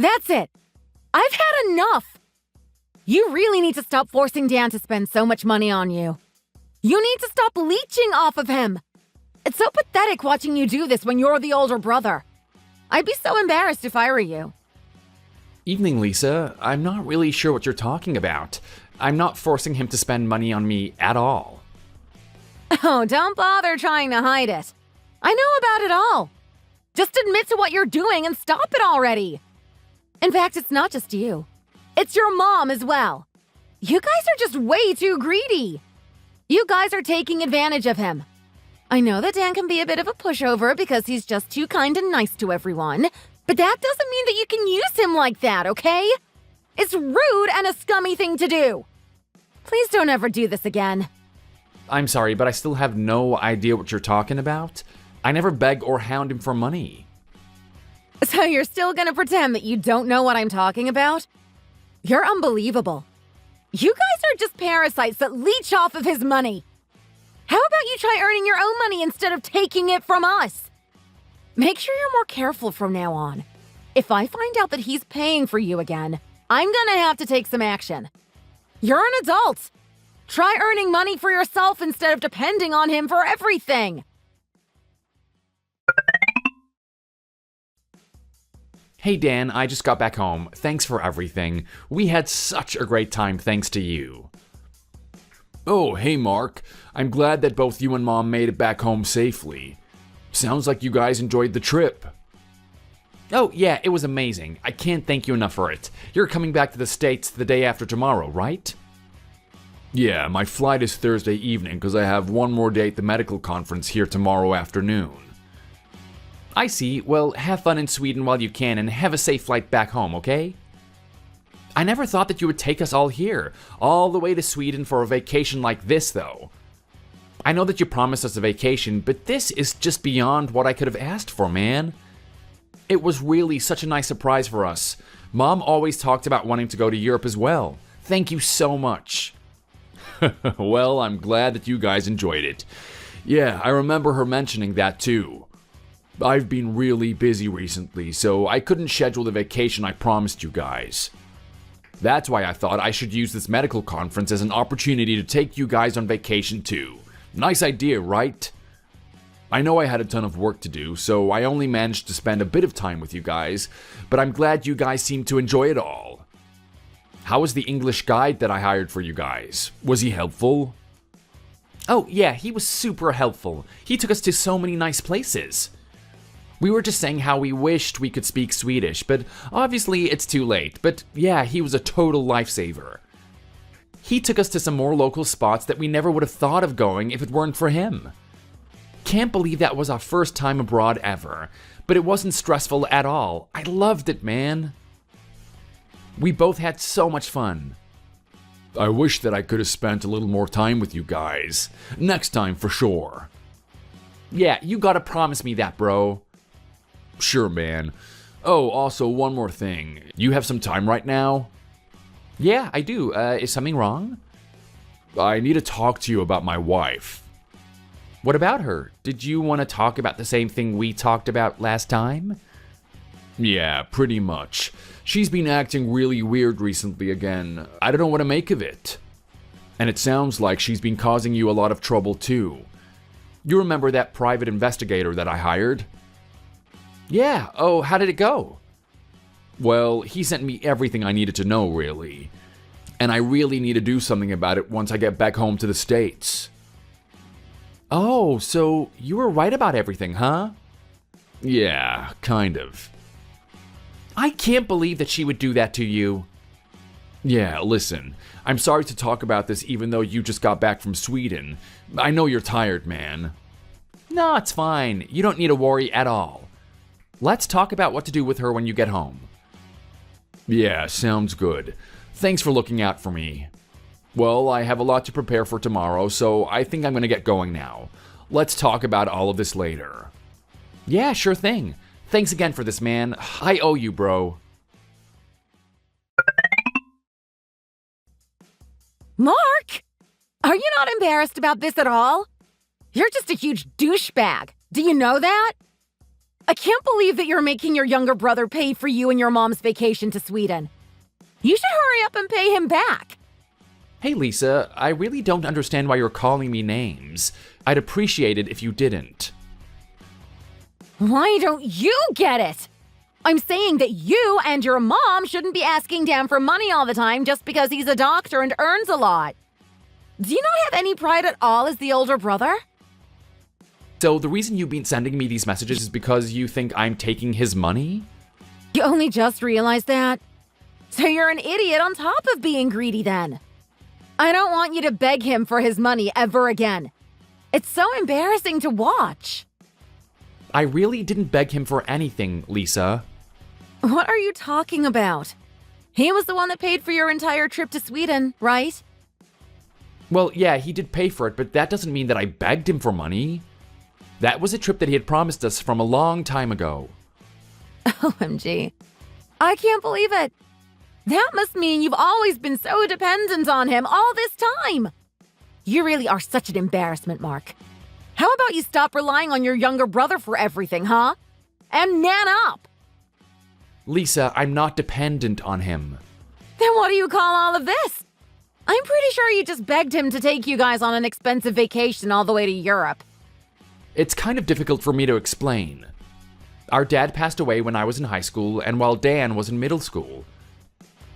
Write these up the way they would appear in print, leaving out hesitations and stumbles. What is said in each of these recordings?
That's it. I've had enough. You really need to stop forcing Dan to spend so much money on you. You need to stop leeching off of him. It's so pathetic watching you do this when you're the older brother. I'd be so embarrassed if I were you. Evening, Lisa. I'm not really sure what you're talking about. I'm not forcing him to spend money on me at all. Oh, don't bother trying to hide it. I know about it all. Just admit to what you're doing and stop it already. In fact, it's not just you. It's your mom as well. You guys are just way too greedy. You guys are taking advantage of him. I know that Dan can be a bit of a pushover because he's just too kind and nice to everyone, but that doesn't mean that you can use him like that, okay? It's rude and a scummy thing to do. Please don't ever do this again. I'm sorry, but I still have no idea what you're talking about. I never beg or hound him for money. So you're still gonna pretend that you don't know what I'm talking about? You're unbelievable. You guys are just parasites that leech off of his money. How about you try earning your own money instead of taking it from us? Make sure you're more careful from now on. If I find out that he's paying for you again, I'm gonna have to take some action. You're an adult. Try earning money for yourself instead of depending on him for everything. Hey Dan, I just got back home. Thanks for everything. We had such a great time thanks to you. Oh, hey Mark. I'm glad that both you and Mom made it back home safely. Sounds like you guys enjoyed the trip. Oh, yeah, it was amazing. I can't thank you enough for it. You're coming back to the States the day after tomorrow, right? Yeah, my flight is Thursday evening because I have one more day at the medical conference here tomorrow afternoon. I see. Well, have fun in Sweden while you can and have a safe flight back home, okay? I never thought that you would take us all here, all the way to Sweden for a vacation like this, though. I know that you promised us a vacation, but this is just beyond what I could have asked for, man. It was really such a nice surprise for us. Mom always talked about wanting to go to Europe as well. Thank you so much. Well, I'm glad that you guys enjoyed it. Yeah, I remember her mentioning that too. I've been really busy recently, so I couldn't schedule the vacation I promised you guys. That's why I thought I should use this medical conference as an opportunity to take you guys on vacation too. Nice idea, right? I know I had a ton of work to do, so I only managed to spend a bit of time with you guys, but I'm glad you guys seemed to enjoy it all. How was the English guide that I hired for you guys? Was he helpful? Oh yeah, he was super helpful. He took us to so many nice places. We were just saying how we wished we could speak Swedish, but obviously it's too late. But yeah, he was a total lifesaver. He took us to some more local spots that we never would have thought of going if it weren't for him. Can't believe that was our first time abroad ever, but it wasn't stressful at all. I loved it, man. We both had so much fun. I wish that I could have spent a little more time with you guys. Next time for sure. Yeah, you gotta promise me that, bro. Sure, man. Oh, also one more thing. You have some time right now? Yeah, I do. Is something wrong? I need to talk to you about my wife. What about her? Did you want to talk about the same thing we talked about last time? Yeah, pretty much. She's been acting really weird recently again. I don't know what to make of it. And it sounds like she's been causing you a lot of trouble too. You remember that private investigator that I hired? Yeah, oh, how did it go? Well, he sent me everything I needed to know, really. And I really need to do something about it once I get back home to the States. Oh, so you were right about everything, huh? Yeah, kind of. I can't believe that she would do that to you. Yeah, listen, I'm sorry to talk about this even though you just got back from Sweden. I know you're tired, man. No, it's fine. You don't need to worry at all. Let's talk about what to do with her when you get home. Yeah, sounds good. Thanks for looking out for me. Well, I have a lot to prepare for tomorrow, so I think I'm going to get going now. Let's talk about all of this later. Yeah, sure thing. Thanks again for this, man. I owe you, bro. Mark! Are you not embarrassed about this at all? You're just a huge douchebag. Do you know that? I can't believe that you're making your younger brother pay for you and your mom's vacation to Sweden. You should hurry up and pay him back. Hey, Lisa, I really don't understand why you're calling me names. I'd appreciate it if you didn't. Why don't you get it? I'm saying that you and your mom shouldn't be asking Dan for money all the time just because he's a doctor and earns a lot. Do you not have any pride at all as the older brother? So the reason you've been sending me these messages is because you think I'm taking his money? You only just realized that? So you're an idiot on top of being greedy then. I don't want you to beg him for his money ever again. It's so embarrassing to watch. I really didn't beg him for anything, Lisa. What are you talking about? He was the one that paid for your entire trip to Sweden, right? Well, yeah, he did pay for it, but that doesn't mean that I begged him for money. That was a trip that he had promised us from a long time ago. OMG. I can't believe it. That must mean you've always been so dependent on him all this time. You really are such an embarrassment, Mark. How about you stop relying on your younger brother for everything, huh? And man up! Lisa, I'm not dependent on him. Then what do you call all of this? I'm pretty sure you just begged him to take you guys on an expensive vacation all the way to Europe. It's kind of difficult for me to explain. Our dad passed away when I was in high school, and while Dan was in middle school.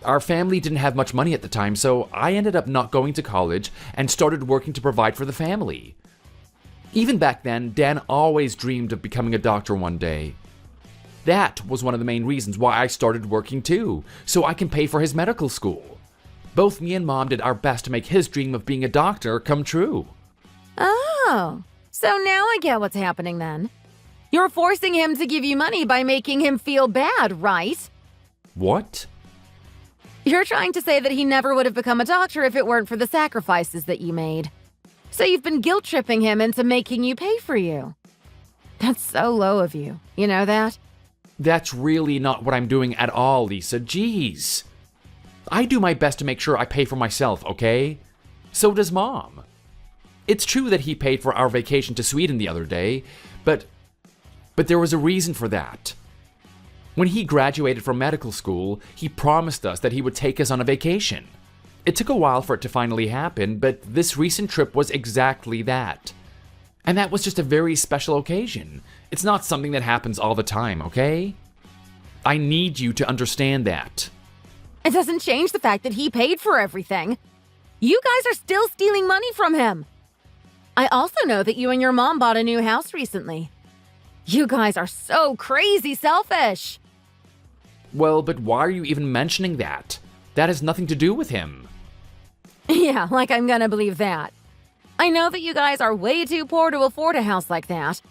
Our family didn't have much money at the time, so I ended up not going to college and started working to provide for the family. Even back then, Dan always dreamed of becoming a doctor one day. That was one of the main reasons why I started working too, so I can pay for his medical school. Both me and Mom did our best to make his dream of being a doctor come true. Oh, so now I get what's happening then. You're forcing him to give you money by making him feel bad, right? What? You're trying to say that he never would have become a doctor if it weren't for the sacrifices that you made. So you've been guilt-tripping him into making you pay for you. That's so low of you. You know that? That's really not what I'm doing at all, Lisa. Jeez. I do my best to make sure I pay for myself, okay? So does Mom. It's true that he paid for our vacation to Sweden the other day, but there was a reason for that. When he graduated from medical school, he promised us that he would take us on a vacation. It took a while for it to finally happen, but this recent trip was exactly that. And that was just a very special occasion. It's not something that happens all the time, okay? I need you to understand that. It doesn't change the fact that he paid for everything. You guys are still stealing money from him. I also know that you and your mom bought a new house recently. You guys are so crazy selfish. Well, but why are you even mentioning that? That has nothing to do with him. Yeah, like I'm gonna believe that. I know that you guys are way too poor to afford a house like that.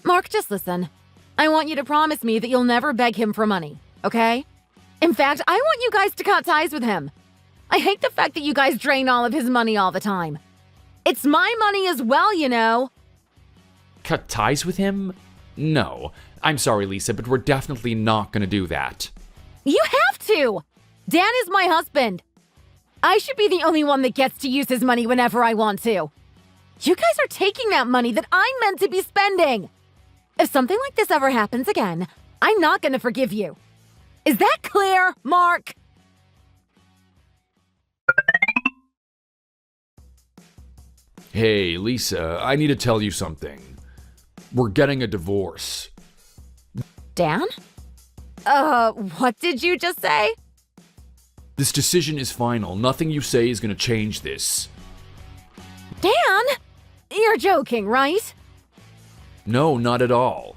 Mark, just listen. I want you to promise me that you'll never beg him for money, okay? In fact, I want you guys to cut ties with him. I hate the fact that you guys drain all of his money all the time. It's my money as well, you know. Cut ties with him? No. I'm sorry, Lisa, but we're definitely not gonna do that. You have to! Dan is my husband. I should be the only one that gets to use his money whenever I want to. You guys are taking that money that I'm meant to be spending. If something like this ever happens again, I'm not gonna forgive you. Is that clear, Mark? Hey, Lisa, I need to tell you something. We're getting a divorce. Dan? What did you just say? This decision is final. Nothing you say is going to change this. Dan? You're joking, right? No, not at all.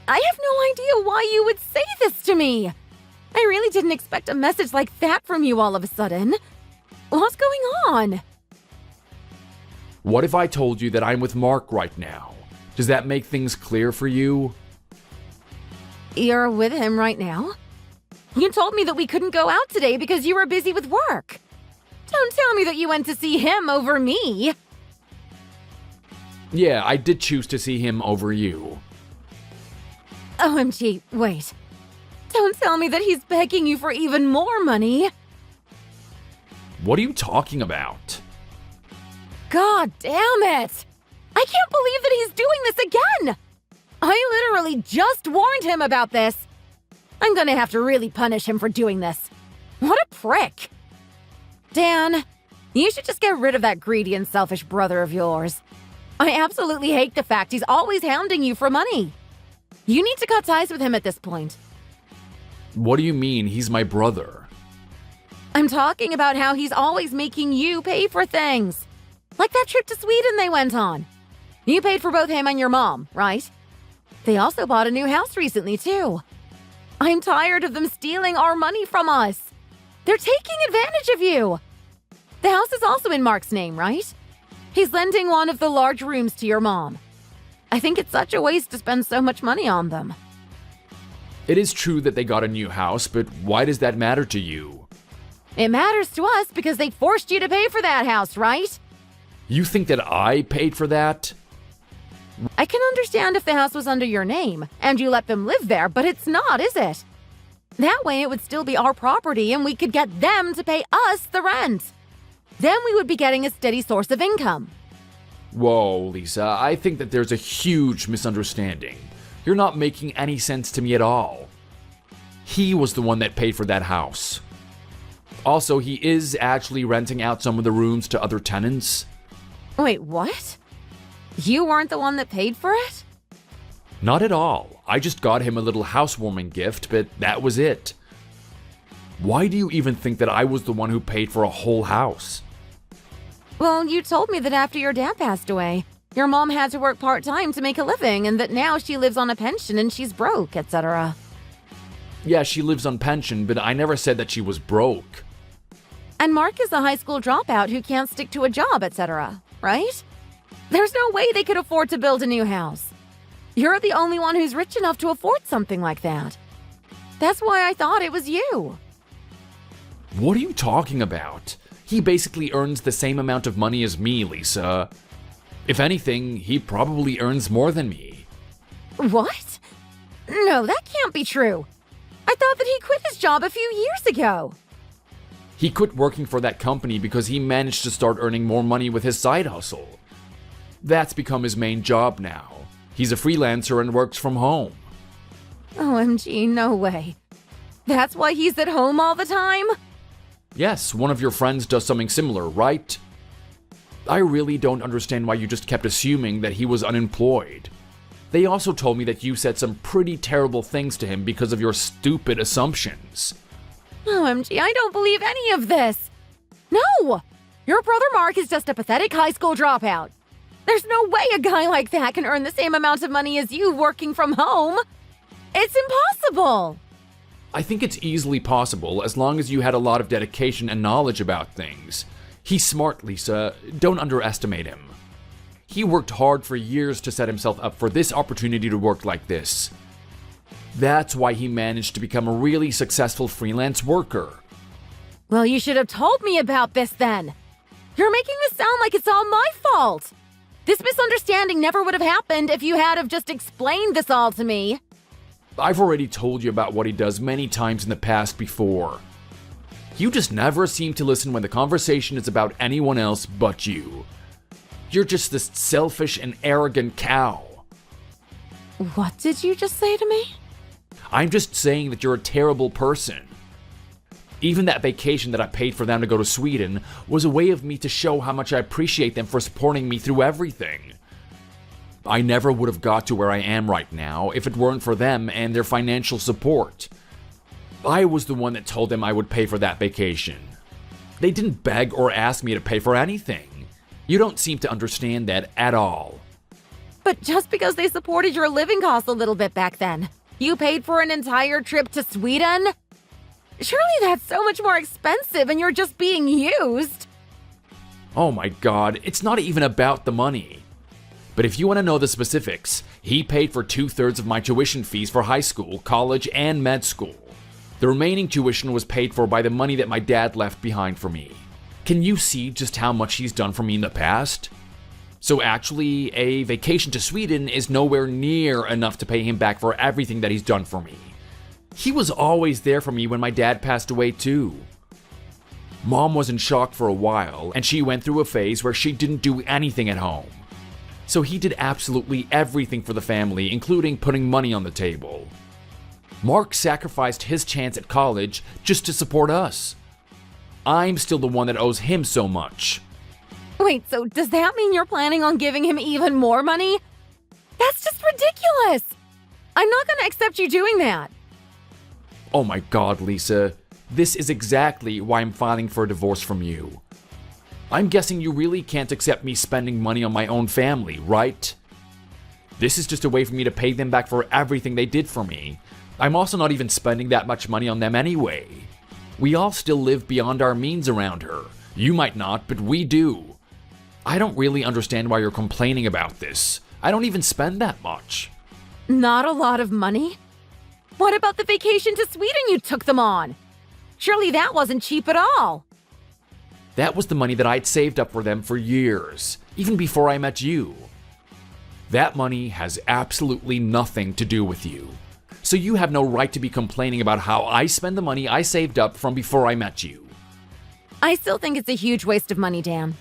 I have no idea why you would say this to me. I really didn't expect a message like that from you all of a sudden. What's going on? What if I told you that I'm with Mark right now? Does that make things clear for you? You're with him right now? You told me that we couldn't go out today because you were busy with work. Don't tell me that you went to see him over me. Yeah, I did choose to see him over you. OMG, wait. Don't tell me that he's begging you for even more money. What are you talking about? God damn it! I can't believe that he's doing this again! I literally just warned him about this. I'm gonna have to really punish him for doing this. What a prick. Dan, you should just get rid of that greedy and selfish brother of yours. I absolutely hate the fact he's always hounding you for money. You need to cut ties with him at this point. What do you mean he's my brother? I'm talking about how he's always making you pay for things. Like that trip to Sweden they went on. You paid for both him and your mom, right? They also bought a new house recently, too. I'm tired of them stealing our money from us. They're taking advantage of you. The house is also in Mark's name, right? He's lending one of the large rooms to your mom. I think it's such a waste to spend so much money on them. It is true that they got a new house, but why does that matter to you? It matters to us because they forced you to pay for that house, right? You think that I paid for that? I can understand if the house was under your name and you let them live there, but it's not, is it? That way it would still be our property and we could get them to pay us the rent. Then we would be getting a steady source of income. Whoa, Lisa, I think that there's a huge misunderstanding. You're not making any sense to me at all. He was the one that paid for that house. Also, he is actually renting out some of the rooms to other tenants. Wait, what? You weren't the one that paid for it? Not at all. I just got him a little housewarming gift, but that was it. Why do you even think that I was the one who paid for a whole house? Well, you told me that after your dad passed away, your mom had to work part-time to make a living and that now she lives on a pension and she's broke, etc. Yeah, she lives on pension, but I never said that she was broke. And Mark is a high school dropout who can't stick to a job, etc., right? There's no way they could afford to build a new house. You're the only one who's rich enough to afford something like that. That's why I thought it was you. What are you talking about? He basically earns the same amount of money as me, Lisa. If anything, he probably earns more than me. What? No, that can't be true. I thought that he quit his job a few years ago. He quit working for that company because he managed to start earning more money with his side hustle. That's become his main job now. He's a freelancer and works from home. OMG, no way. That's why he's at home all the time? Yes, one of your friends does something similar, right? I really don't understand why you just kept assuming that he was unemployed. They also told me that you said some pretty terrible things to him because of your stupid assumptions. OMG, I don't believe any of this. No! Your brother Mark is just a pathetic high school dropout. There's no way a guy like that can earn the same amount of money as you working from home. It's impossible. I think it's easily possible as long as you had a lot of dedication and knowledge about things. He's smart, Lisa. Don't underestimate him. He worked hard for years to set himself up for this opportunity to work like this. That's why he managed to become a really successful freelance worker. Well, you should have told me about this then. You're making this sound like it's all my fault. This misunderstanding never would have happened if you had have just explained this all to me. I've already told you about what he does many times in the past before. You just never seem to listen when the conversation is about anyone else but you. You're just this selfish and arrogant cow. What did you just say to me? I'm just saying that you're a terrible person. Even that vacation that I paid for them to go to Sweden was a way of me to show how much I appreciate them for supporting me through everything. I never would have got to where I am right now if it weren't for them and their financial support. I was the one that told them I would pay for that vacation. They didn't beg or ask me to pay for anything. You don't seem to understand that at all. But just because they supported your living costs a little bit back then, you paid for an entire trip to Sweden? Surely that's so much more expensive and you're just being used. Oh my god, it's not even about the money. But if you want to know the specifics, he paid for 2/3 of my tuition fees for high school, college, and med school. The remaining tuition was paid for by the money that my dad left behind for me. Can you see just how much he's done for me in the past? So actually, a vacation to Sweden is nowhere near enough to pay him back for everything that he's done for me. He was always there for me when my dad passed away too. Mom was in shock for a while, and she went through a phase where she didn't do anything at home. So he did absolutely everything for the family, including putting money on the table. Mark sacrificed his chance at college just to support us. I'm still the one that owes him so much. Wait, so does that mean you're planning on giving him even more money? That's just ridiculous! I'm not gonna accept you doing that. Oh my God, Lisa. This is exactly why I'm filing for a divorce from you. I'm guessing you really can't accept me spending money on my own family, right? This is just a way for me to pay them back for everything they did for me. I'm also not even spending that much money on them anyway. We all still live beyond our means around her. You might not, but we do. I don't really understand why you're complaining about this. I don't even spend that much. Not a lot of money? What about the vacation to Sweden you took them on? Surely that wasn't cheap at all. That was the money that I'd saved up for them for years, even before I met you. That money has absolutely nothing to do with you. So you have no right to be complaining about how I spend the money I saved up from before I met you. I still think it's a huge waste of money, Dan.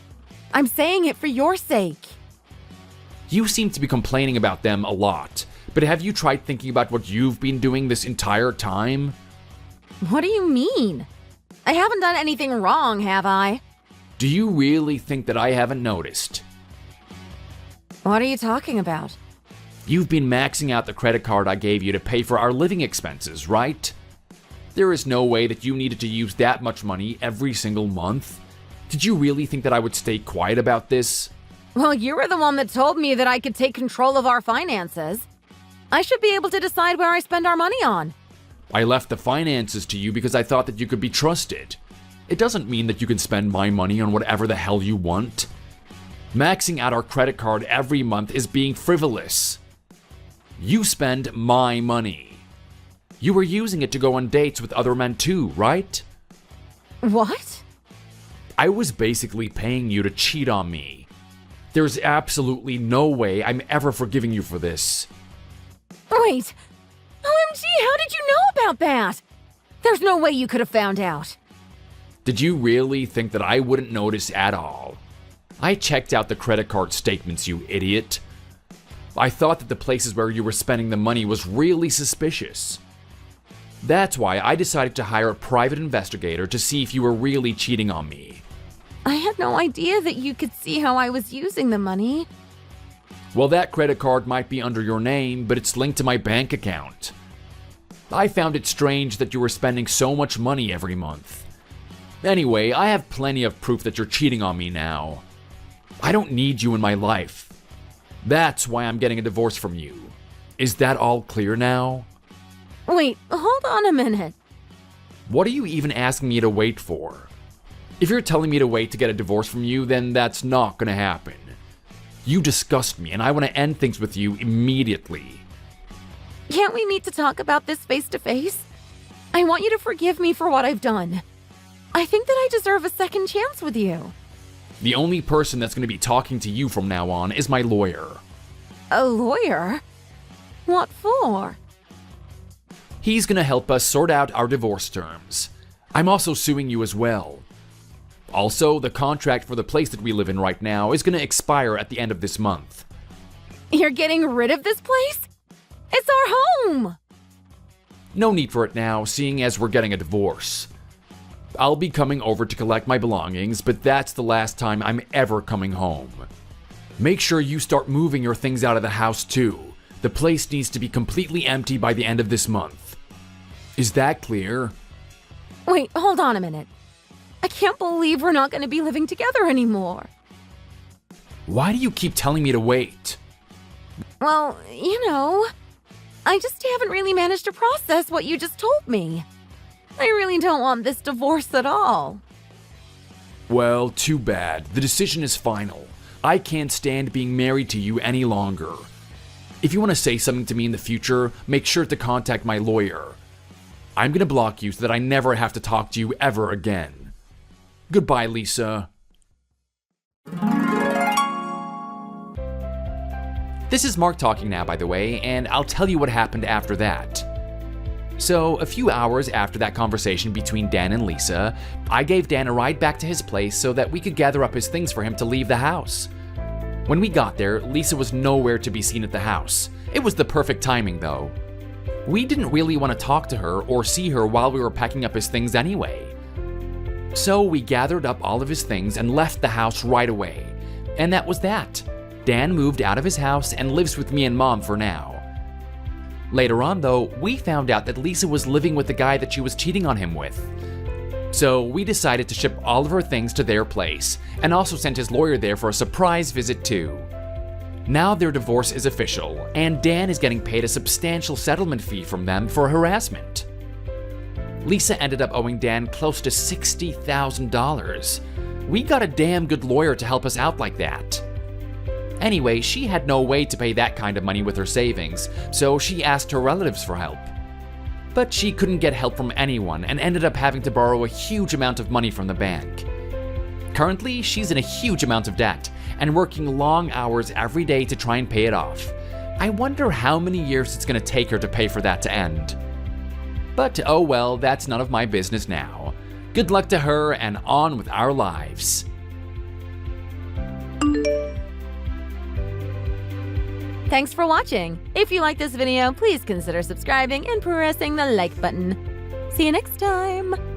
I'm saying it for your sake. You seem to be complaining about them a lot, but have you tried thinking about what you've been doing this entire time? What do you mean? I haven't done anything wrong, have I? Do you really think that I haven't noticed? What are you talking about? You've been maxing out the credit card I gave you to pay for our living expenses, right? There is no way that you needed to use that much money every single month. Did you really think that I would stay quiet about this? Well, you were the one that told me that I could take control of our finances. I should be able to decide where I spend our money on. I left the finances to you because I thought that you could be trusted. It doesn't mean that you can spend my money on whatever the hell you want. Maxing out our credit card every month is being frivolous. You spend my money. You were using it to go on dates with other men too, right? What? I was basically paying you to cheat on me. There's absolutely no way I'm ever forgiving you for this. Wait. OMG, how did you know about that? There's no way you could have found out. Did you really think that I wouldn't notice at all? I checked out the credit card statements, you idiot. I thought that the places where you were spending the money was really suspicious. That's why I decided to hire a private investigator to see if you were really cheating on me. I had no idea that you could see how I was using the money. Well, that credit card might be under your name, but it's linked to my bank account. I found it strange that you were spending so much money every month. Anyway, I have plenty of proof that you're cheating on me now. I don't need you in my life. That's why I'm getting a divorce from you. Is that all clear now? Wait, hold on a minute. What are you even asking me to wait for? If you're telling me to wait to get a divorce from you, then that's not gonna happen. You disgust me, and I want to end things with you immediately. Can't we meet to talk about this face to face? I want you to forgive me for what I've done. I think that I deserve a second chance with you. The only person that's going to be talking to you from now on is my lawyer. A lawyer? What for? He's going to help us sort out our divorce terms. I'm also suing you as well. Also, the contract for the place that we live in right now is going to expire at the end of this month. You're getting rid of this place? It's our home! No need for it now, seeing as we're getting a divorce. I'll be coming over to collect my belongings, but that's the last time I'm ever coming home. Make sure you start moving your things out of the house too. The place needs to be completely empty by the end of this month. Is that clear? Wait, hold on a minute. I can't believe we're not going to be living together anymore. Why do you keep telling me to wait? Well, I just haven't really managed to process what you just told me. I really don't want this divorce at all. Well, too bad. The decision is final. I can't stand being married to you any longer. If you want to say something to me in the future, make sure to contact my lawyer. I'm going to block you so that I never have to talk to you ever again. Goodbye, Lisa. This is Mark talking now, by the way, and I'll tell you what happened after that. So, a few hours after that conversation between Dan and Lisa, I gave Dan a ride back to his place so that we could gather up his things for him to leave the house. When we got there, Lisa was nowhere to be seen at the house. It was the perfect timing, though. We didn't really want to talk to her or see her while we were packing up his things anyway. So we gathered up all of his things and left the house right away. And that was that. Dan moved out of his house and lives with me and Mom for now. Later on, though, we found out that Lisa was living with the guy that she was cheating on him with. So we decided to ship all of her things to their place, and also sent his lawyer there for a surprise visit too. Now their divorce is official, and Dan is getting paid a substantial settlement fee from them for harassment. Lisa ended up owing Dan close to $60,000. We got a damn good lawyer to help us out like that. Anyway, she had no way to pay that kind of money with her savings, so she asked her relatives for help. But she couldn't get help from anyone and ended up having to borrow a huge amount of money from the bank. Currently, she's in a huge amount of debt and working long hours every day to try and pay it off. I wonder how many years it's going to take her to pay for that to end. But oh well, that's none of my business now. Good luck to her and on with our lives. Thanks for watching. If you like this video, please consider subscribing and pressing the like button. See you next time.